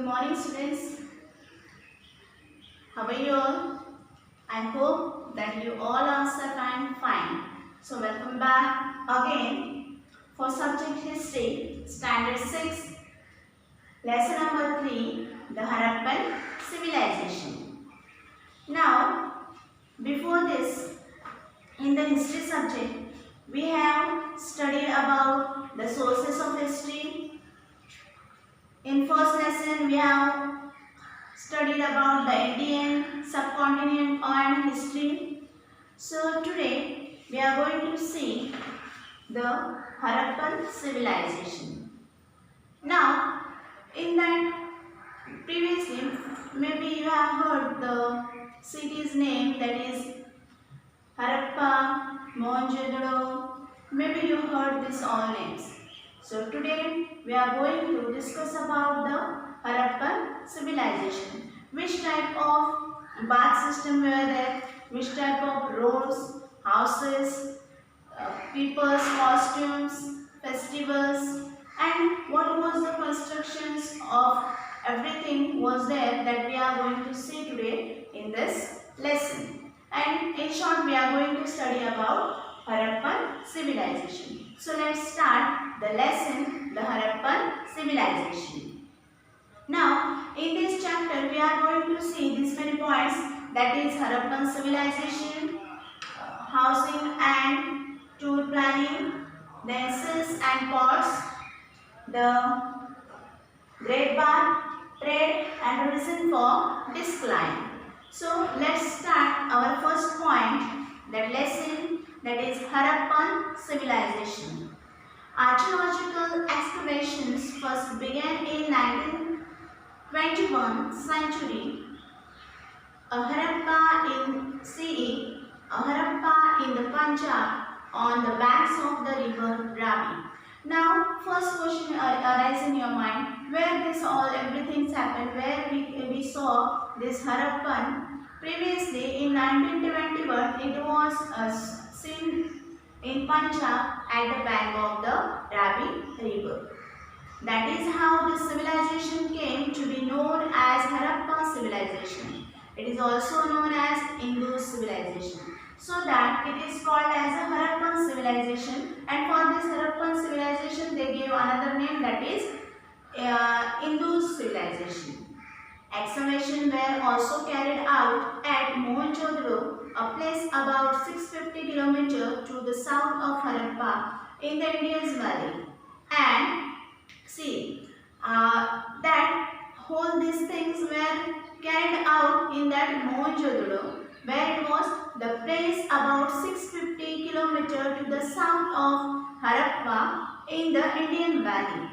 morning, students. How are you all? I hope that you all answer fine. So welcome back again for subject history, standard 6, lesson number 3, the Harappan civilization. Now, before this, in the history subject, we have studied about the sources of history. In first lesson, we have studied about the Indian subcontinent and history. So today we are going to see the Harappan civilization. Now, in that previously, maybe you have heard the city's name, that is Harappa, Mohenjo-daro. Maybe you heard these all names. So today we are going to discuss about the Harappan civilization. Which type of bath system were there? Which type of roads, houses, people's costumes, festivals, and what was the constructions of everything was there that we are going to see today in this lesson. And in short, we are going to study about Harappan civilization. So let's start the lesson, the Harappan civilization. Now, in this chapter, we are going to see these many points, that is Harappan civilization, housing and tour planning, then sills and pots, the Great Bath, trade and reason for decline. So let's start our first point, that lesson, that is Harappan civilization. Archaeological excavations first began in 1921 century. A Harappa in CE, a Harappa in the Punjab on the banks of the river Ravi. Now, first question arises in your mind, where this all everything happened, where we saw this Harappan. Previously in 1921, it was seen in Punjab at the bank of the Ravi river. That is how the civilization came to be known as Harappan civilization. It is also known as Indus civilization. So that it is called as a Harappan civilization, and for this Harappan civilization they gave another name, that is Indus civilization. Excavation were also carried out at Mohenjo-daro, a place about 650 km to the south of Harappa in the Indus Valley. And see that whole these things were carried out in that Mohenjo-daro, where it was the place about 650 km to the south of Harappa in the Indian Valley,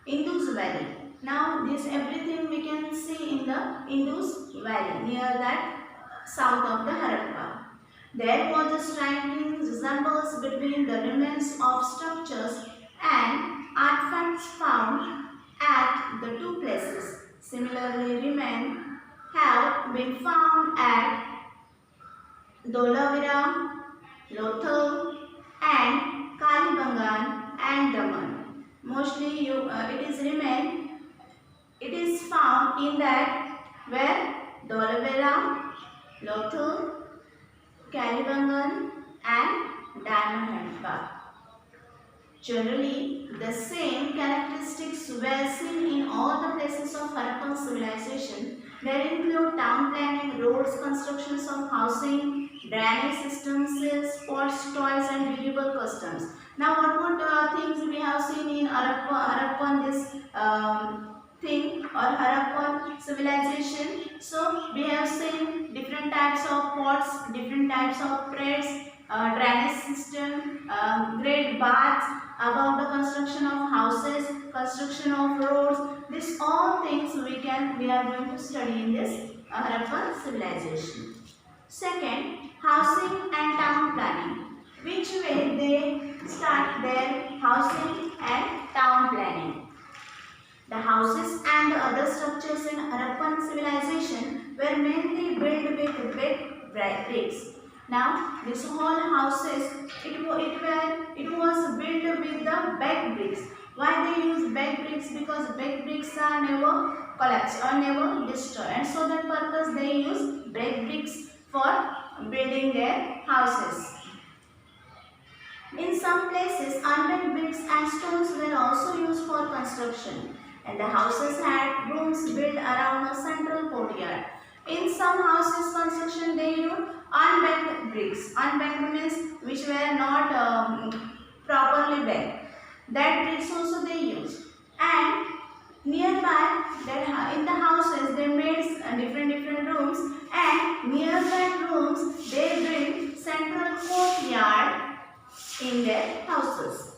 Indus Valley. Now this everything we can see in the Indus Valley, near that south of the Harappa. There was a striking resemblance between the remains of structures and artifacts found at the two places. Similarly, remains have been found at Dholavira, Lothal and Kalibangan and Daman. Mostly it is found in that where Dholavira, Lothal, Kalibangan and Diamond Head. Generally, the same characteristics were seen in all the places of Harappan civilization. They include town planning, roads, constructions of housing, drainage systems, sills, pots, toys and durable customs. Now what things we have seen in Harappan this thing or Harappan civilization. So we have seen different types of pots, different types of trades, drainage system, great baths, about the construction of houses, construction of roads. These all things we are going to study in this Harappan civilization. Second, housing and town planning. Which way they start their housing and town planning. The houses and the other structures in Harappan civilization were mainly built with big bricks. Now, this whole houses, it was built with the baked bricks. Why they use baked bricks because baked bricks are never collapsed or never destroyed, and so that purpose they use baked bricks for building their houses. In some places, unbaked bricks and stones were also used for construction, and the houses had rooms built around a central courtyard. In some houses construction they used unbaked bricks. Unbaked means which were not properly baked. That bricks also they used. And nearby, in the houses they made different rooms, and near that rooms they built central courtyard in their houses.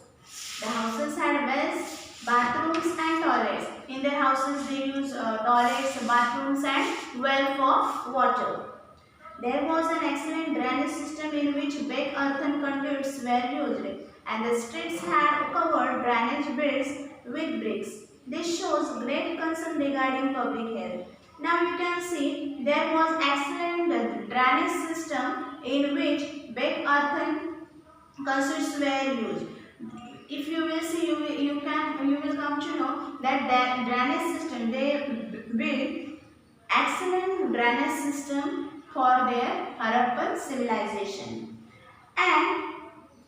The houses had wells, bathrooms and toilets. In their houses they use toilets, bathrooms and well for water. There was an excellent drainage system in which baked earthen conduits were used, and the streets had covered drainage beds with bricks. This shows great concern regarding public health. Now you can see there was excellent drainage system in which baked earthen conduits were used. If you will see, you will come to know that drainage system, they built excellent drainage system for their Harappan civilization. And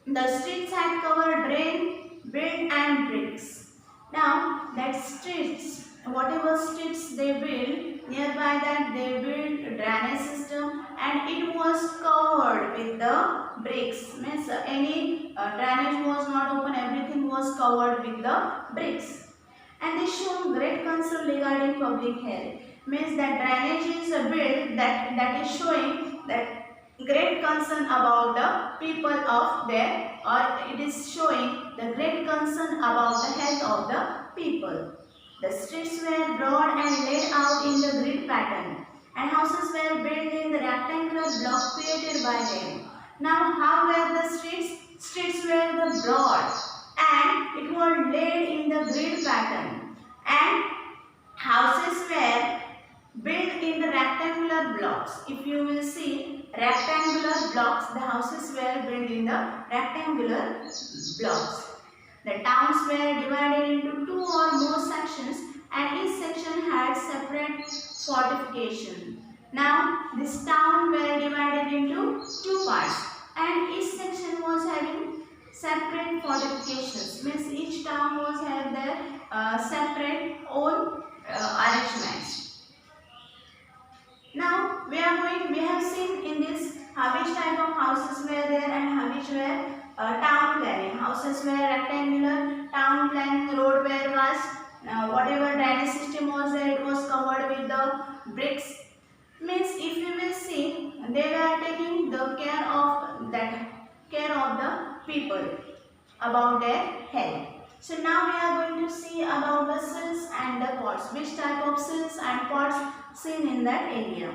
the streets had covered drain, built and bricks. Now that streets, whatever streets they built, nearby that they built drainage system, and it was covered with the bricks. Means any drainage was not open, everything was covered with the bricks. And they show great concern regarding public health. Means that drainage is built, that is showing that great concern about the people of there, or it is showing the great concern about the health of the people. The streets were broad and laid out in the grid pattern, and houses were built in the rectangular block created by them. Now how were the streets? Streets were the broad and it was laid in the grid pattern, and houses were built in the rectangular blocks. If you will see rectangular blocks, the houses were built in the rectangular blocks. The towns were divided into two or more sections, and each section had separate fortification. Now this town were divided into two parts, and each section was having separate fortifications. Means each town was having their separate own arrangements. Now we have seen in this which type of houses were there and which were town planning. Houses were rectangular, town planning, road were vast, whatever drainage system was there, it was covered with the bricks. Means if you will see, they were taking the care of the people about their health. So now we are going to see about the sills and the pots. Which type of sills and pots seen in that area.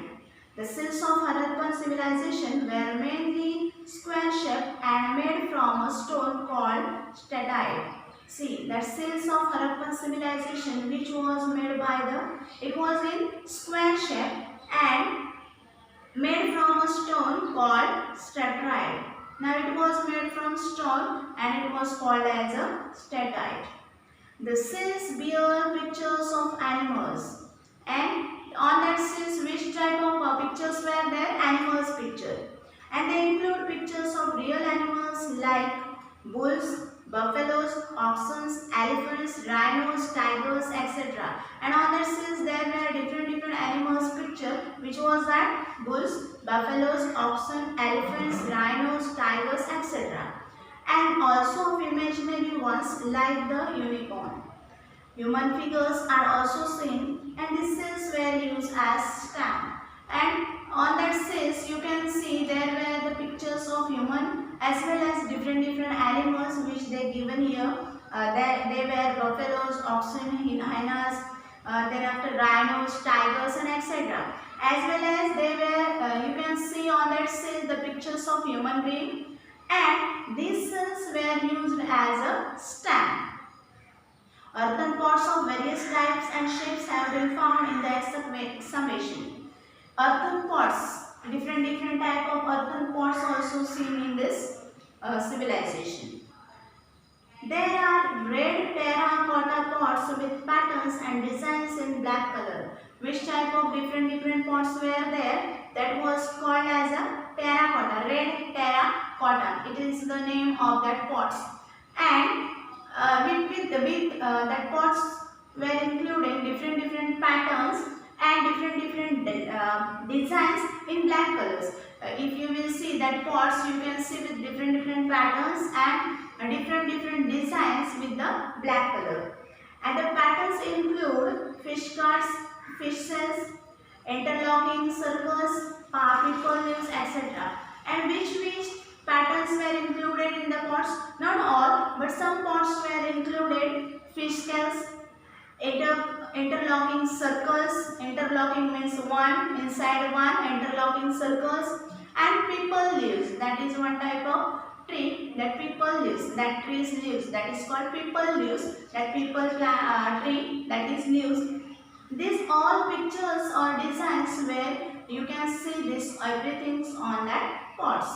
The sills of Harappan civilization were mainly square shaped and made from a stone called steatite. See, that sills of Harappan civilization which was made by it was in square shape and made from a stone called steatite. Now it was made from stone and it was called as a steatite. The sills bear pictures of animals, and on that sills which type of pictures were there? Animals picture. And they include pictures of real animals like bulls, buffaloes, oxen, elephants, rhinos, tigers, etc. And on that sills there were different animals picture, which was that bulls, buffaloes, oxen, elephants, rhinos, tigers, etc. And also of imaginary ones like the unicorn. Human figures are also seen, and these sills were used as stamp. And on that sills you can see there were the pictures of human as well as different animals which they given here. They were buffaloes, oxen, hyenas, then after rhinos, tigers and etc. As well as they were, you can see on that sill the pictures of human being, and these sills were used as a stamp. Earthen pots of various types and shapes have been found in the excavation. Earthen pots, different type of earthen pots also seen in this civilization. There are red terracotta pots with and designs in black color. Which type of different pots were there? That was called as a terracotta, red terracotta. It is the name of that pots. And with that pots were including different patterns and different designs in black colors. If you will see that pots, you can see with different patterns and different designs with the black color. And the patterns include fish cards, fish cells, interlocking circles, people leaves, etc. And which patterns were included in the pots? Not all, but some pots were included. Fish scales, interlocking circles. Interlocking means one inside one. Interlocking circles and people leaves. That is one type of tree that people leaves. That tree's leaves. That is called people leaves. That people tree. That is leaves. These all pictures or designs where you can see this everything on that pots.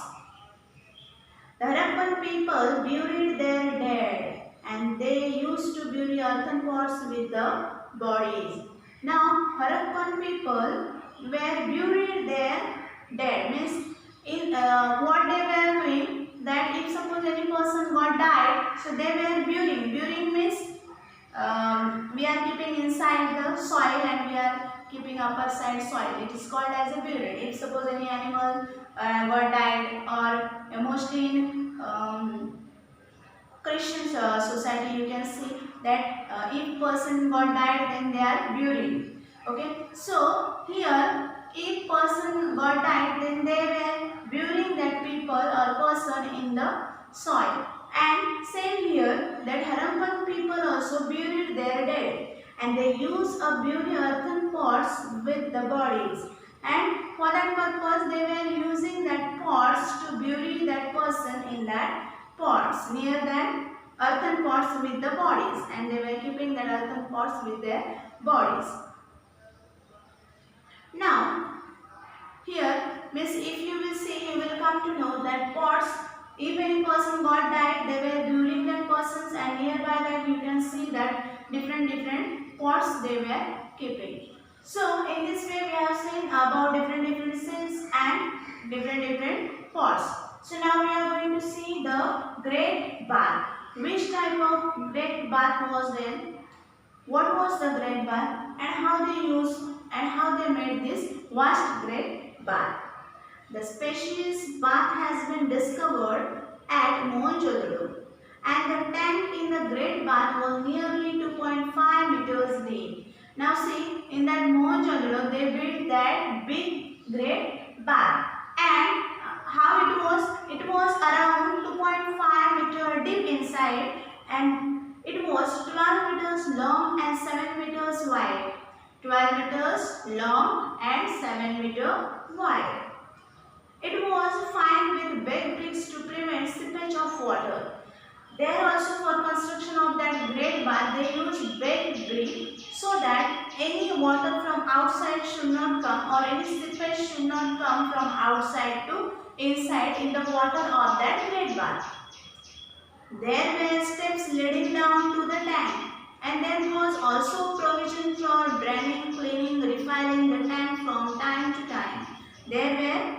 The Harappan people buried their dead and they used to bury earthen pots with the bodies. Now Harappan people were buried their dead, means in what they were doing, that if suppose any person got died, so they were burying. Burying means we are keeping inside the soil and we are keeping upper side soil. It is called as a buried. If suppose any animal got died, or mostly in Christian society you can see that if person got died, then they are burying. Okay, so here if person got died, then they were burying that people or person in the soil. And same here, that Harappan people also buried their dead and they used a bury earthen pots with the bodies. And for that purpose, they were using that pots to bury that person in that pots, near that earthen pots with the bodies, and they were keeping that earthen pots with their bodies. Now, here, means if you will see, you will come to know that pots, if any person got died, they were burying that persons, and nearby that you can see that different pots they were keeping. So in this way we have seen about different scenes and different pots. So now we are going to see the great bath. Which type of great bath was there? What was the great bath and how they used and how they made this vast great bath? The spacious bath has been discovered at Mohenjo-daro, and the tank in the great bath was nearly 2.5 meters deep. Now see, in that Mohenjo-daro they built that big great bath, and how it was? It was around 2.5 meter deep inside, and it was 12 meters long and 7 meters wide. 12 meters long and 7 meters wide. It was filled with big bricks to prevent seepage of water. There also for construction of that great bath they used big bricks so that any water from outside should not come, or any seepage should not come from outside to inside in the water of that great bath. There were steps leading down to the tank, and there was also provision for draining, cleaning, refilling the tank from time to time. There were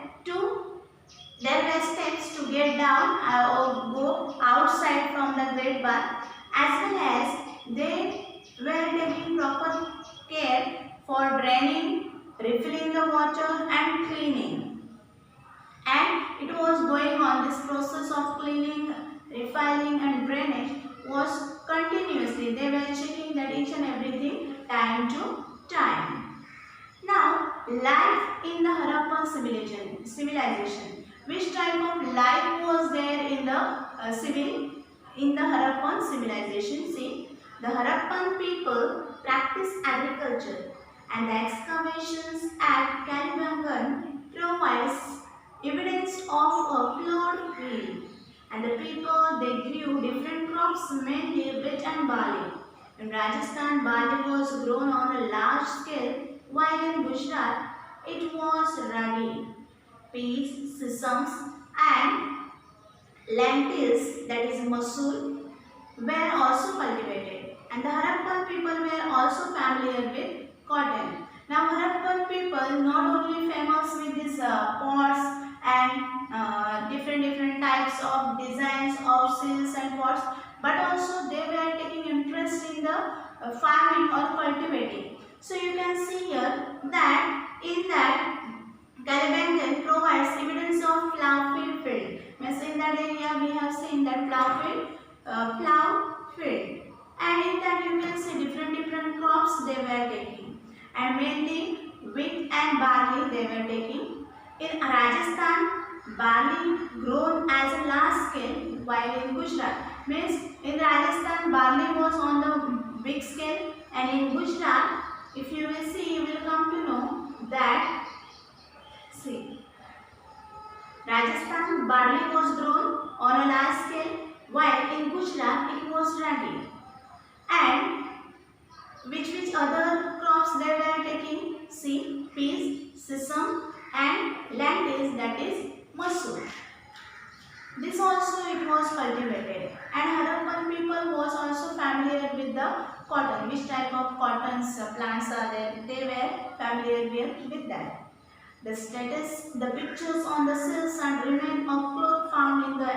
steps to get down or go outside from the great bath, as well as they were taking proper care for draining, refilling the water and cleaning. And it was going on, this process of cleaning, refilling and drainage was continuously. They were checking that each and everything time to time. Now, life in the Harappan civilization. Which type of life was there in the Harappan civilization? See, the Harappan people practiced agriculture, and the excavations at Kalibangan provides evidence of a plowed field. And the people, they grew different crops, mainly wheat and barley. In Rajasthan, barley was grown on a large scale, while in Gujarat, it was ragi. Peas, sesame and lentils, that is masoor, were also cultivated. And the Harappan people were also familiar with cotton. Now Harappan people not only famous with these pots and different types of designs of seals and pots, but also they were taking interest in the farming or cultivating. So you can see here that in that Kalibangan provides evidence of plough field. Means in that area we have seen that plough field. And in that you can see different crops they were taking. And mainly wheat and barley they were taking. In Rajasthan, barley grown as a large scale, while in Gujarat, means in Rajasthan barley was on the big scale, and in Gujarat, if you will see, you will come to know that, see, Rajasthan barley was grown on a large scale, while in Gujarat it was ragi. And which other crops they were taking? See, peas, sesame and lentils, that is masoor. This also it was cultivated. And Harappan people was also familiar with the cotton. Which type of cottons plants are there? They were familiar with that. The pictures on the silks and remains of cloth found in the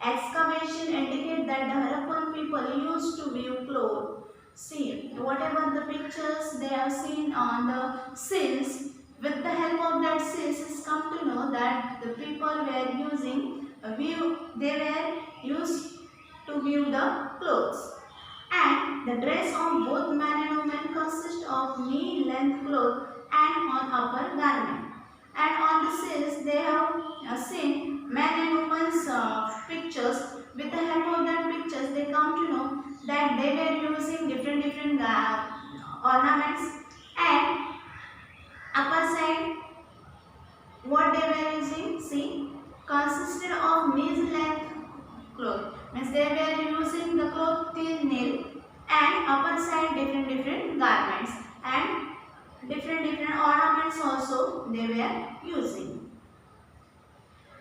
excavation indicate that the Harappan people used to weave cloth. See, whatever the pictures they have seen on the silks, with the help of that silks, it's come to know that the people were using they were used to weave the clothes. And the dress of both men and women consist of knee-length cloth and on upper garment. And on the silks they have seen men and women's pictures. With the help of that pictures they come to know that they were using different ornaments, and upper side what they were using, see, consisted of knees length cloth, means they were using the cloth till knee, and upper side different garments, and different ornaments also they were using.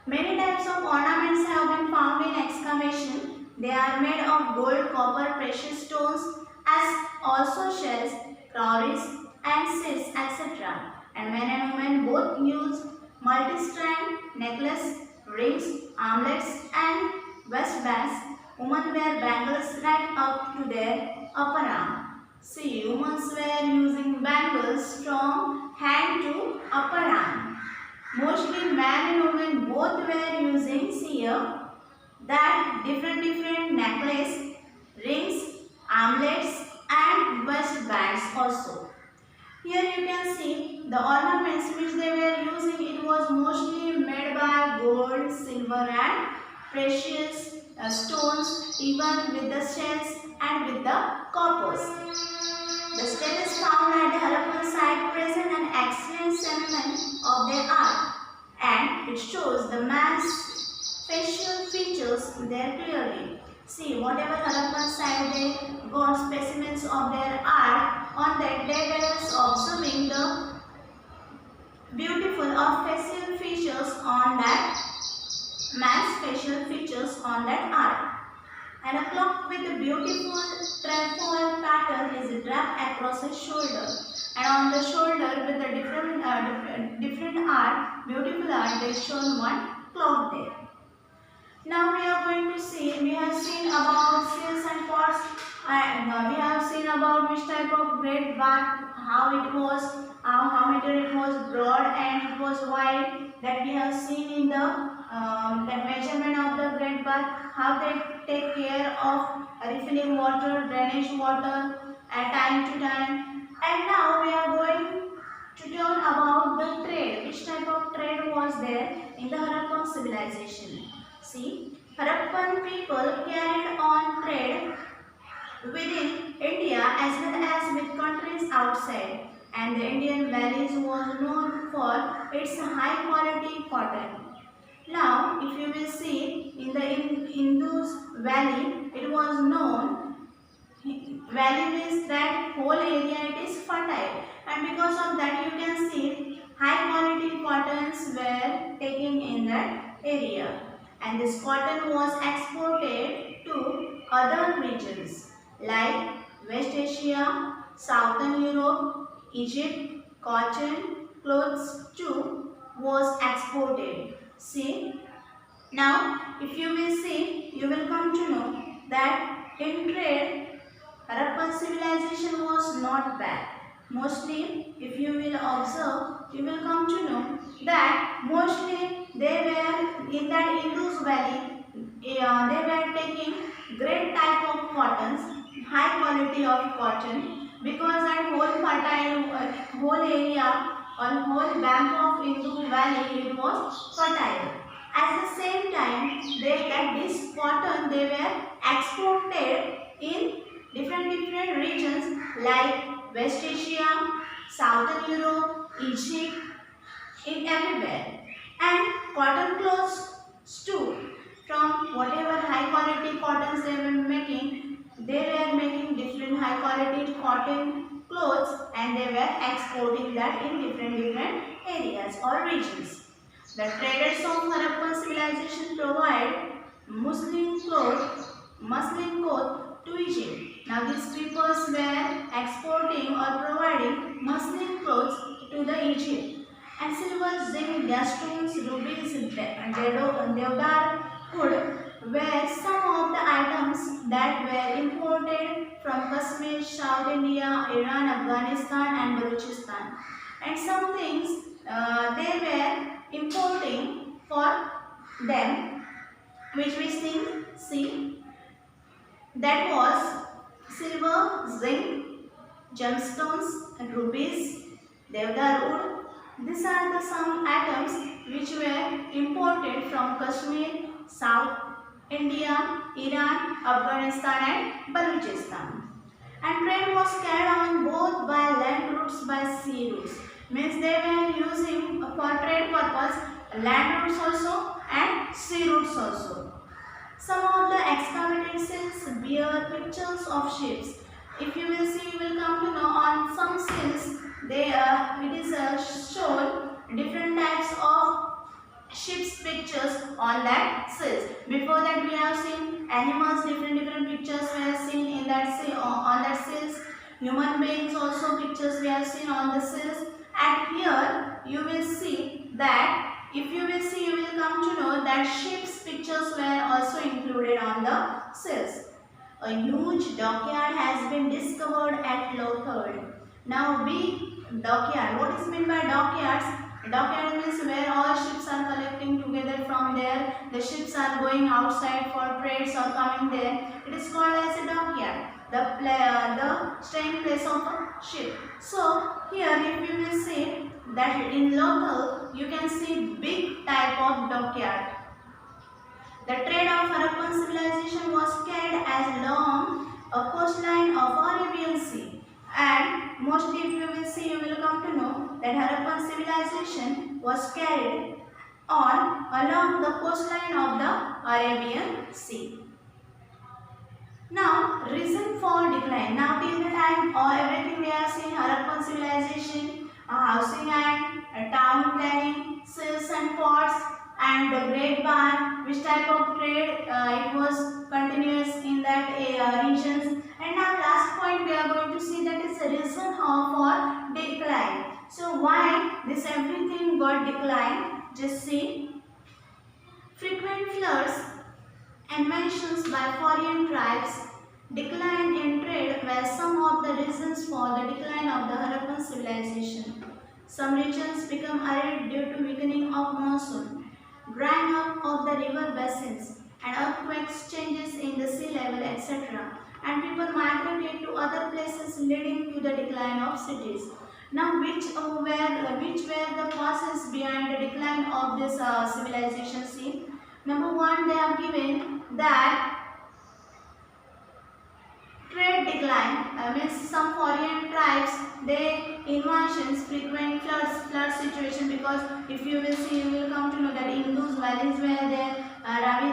Many types of ornaments have been found in excavation. They are made of gold, copper, precious stones, as also shells, cowries and silks, etc. And men and women both use multi-strand necklace, rings, armlets and waistbands. Women wear bangles right up to their upper arm. See, women were using bangles from hand to upper arm. Mostly men and women both were using, see here, that different necklace, rings, armlets and waistbands also. Here you can see the ornaments which they were using, it was mostly made by gold, silver and precious stones, even with the shells and with the coppers. The stele is found at the Harappan site present an excellent specimen of their art, and it shows the man's facial features there clearly. See, whatever Harappan site they got specimens of their art, on that they were observing the beautiful of facial features on that man's facial features on that art. And a clock with a beautiful trefoil pattern is draped across his shoulder. And on the shoulder with a different art, beautiful art, they shown one clock there. Now we are going to see, we have seen about seals and pots, and we have seen about which type of great bath, how it was, how meter it was broad and it was wide, that we have seen in the that measurement of the great bath, how they take care of refilling water, drainage water at time to time. And now we are going to learn about the trade, which type of trade was there in the Harappan civilization. See, Harappan people carried on trade within India as well as with countries outside, and the Indian valleys was known for its high quality cotton. Now, if you will see in the Indus Valley, it was known, valley means that whole area it is fertile, and because of that you can see high quality cottons were taken in that area, and this cotton was exported to other regions like West Asia, Southern Europe, Egypt, cotton, clothes too was exported. See, now if you will see, you will come to know that in trade, Harappan civilization was not bad. Mostly, if you will observe, you will come to know that mostly they were in that Indus Valley, they were taking great type of cottons, high quality of cotton, because that whole fertile, whole area or whole bank of Indus Valley it was fertile. At the same time, this cotton they were exported in different regions like West Asia, Southern Europe, Egypt, in everywhere. And cotton clothes too. From whatever high quality cottons they were making different high quality cotton clothes and they were exporting that in different areas or regions. The traders of Harappan civilization provide muslin cloth to Egypt. Now these peoples were exporting or providing muslin clothes to the Egypt. And silver, zinc, gas stones, rubies, deodar, wood were some of the items that were imported from Kashmir, South India, Iran, Afghanistan and Balochistan. And some things they were importing for them, which we see that was silver, zinc, gemstones, rubies, deodar wood. These are the some items which were imported from Kashmir, South India, Iran, Afghanistan and Balochistan. And trade was carried on both by land routes by sea routes. Means they were using for trade purpose land routes also and sea routes also. Some of the excavated seals bear pictures of ships. If you will see, you will come to know on some seals, it is shown different types of ships pictures on that seals. Before that, we have seen animals, different pictures we have seen in that seal, on that seals. Human beings also pictures we have seen on the seals. And here you will see that. If you will see, you will come to know that ships pictures were also included on the seals. A huge dockyard has been discovered at Lothard. Now, big dockyard. What is meant by dockyards? Dockyard means where all ships are collecting together from there. The ships are going outside for trades or coming there. It is called as a dockyard. The staying place of a ship. So, here if you will see that in local you can see big type of dockyard. The trade of Harappan civilization was carried as long a coastline of Arabian Sea. And mostly if you will see, you will come to know that Harappan civilization was carried on along the coastline of the Arabian Sea. Now, reason for decline. Now, till the time everything we have seen Harappan civilization, housing and town planning, seals and ports, and the Great Barn, which type of trade it was continuous in that regions. And now, last point we are going to see that is the reason for decline. So, why this everything got decline? Just see. Frequent floods, invasions by foreign tribes, decline in trade were some of the reasons for the decline of the Harappan civilization. Some regions become arid due to weakening of monsoon, drying up of the river basins, and earthquakes, changes in the sea level, etc. And people migrated to other places, leading to the decline of cities. Now, which were the causes behind the decline of this civilization? See, number one, they have given that trade decline means some foreign tribes, they invasions, frequent flood situation, because if you will see, you will come to know that Indus valleys were there, Ravi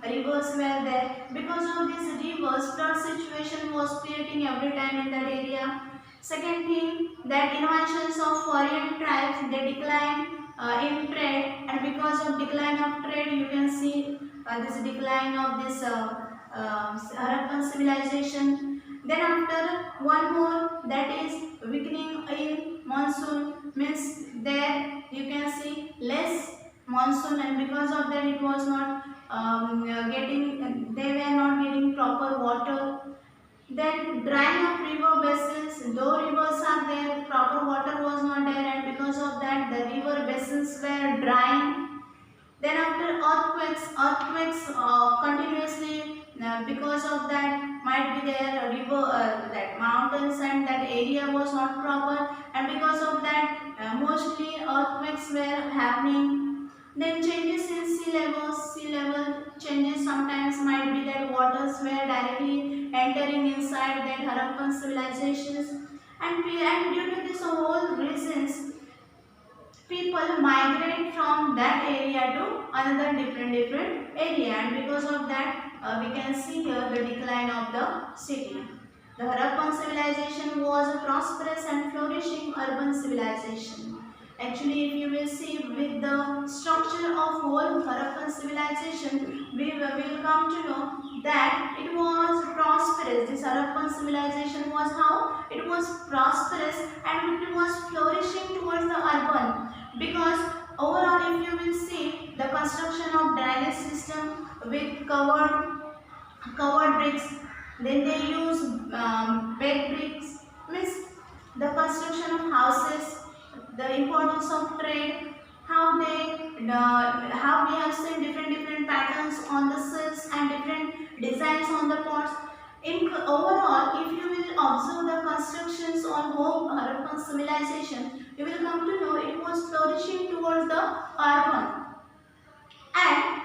rivers were there. Because of these rivers, flood situation was creating every time in that area. Second thing, that invasions of foreign tribes, they decline in trade, and because of decline of trade, you can see this decline of this Harappan civilization. Then after one more, that is weakening in monsoon, means there you can see less monsoon, and because of that it was not they were not getting proper water. Then drying of river basins, though rivers are there, proper water was not there, and because of that the river basins were drying. Then after earthquakes continuously, because of that might be there a river, that mountains and that area was not proper, and because of that mostly earthquakes were happening. Then changes in sea level changes sometimes might be that waters were directly entering inside that Harappan civilizations, and due to this whole reasons people migrate from that area to another different area, and because of that we can see here the decline of the city. The Harappan civilization was a prosperous and flourishing urban civilization. Actually, if you will see with the structure of whole Harappan civilization, we will come to know that it was prosperous. This Harappan civilization was how? It was prosperous and it was flourishing towards the urban, because overall if you will see the construction of drainage system with covered bricks, then they use bed bricks, means the construction of houses, the importance of trade, how we have seen different patterns on the silks and different designs on the pots. In overall, if you will observe the constructions on whole Harappan civilization, you will come to know it was flourishing towards the urban, and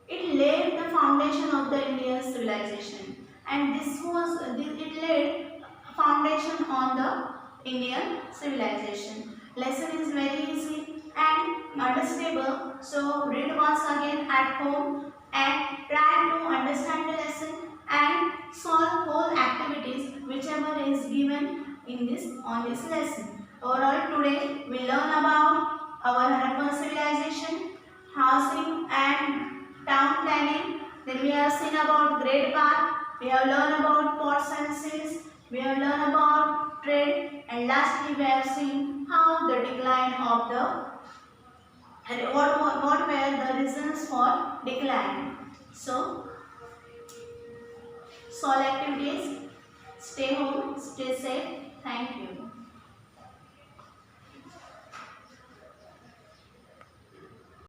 it laid the foundation of the Indian civilization, and it laid foundation on the Indian civilization. Lesson is very easy and understandable, so read once again at home and try to understand the lesson and solve whole activities whichever is given in this on this lesson. Overall, today we learn about our Harappan civilization, housing and town planning. Then we have seen about Great Bath. We have learned about pots and seals. We have learned about trade, and lastly we have seen how the decline of the and what were the reasons for decline. So, solve activities. Stay home. Stay safe. Thank you.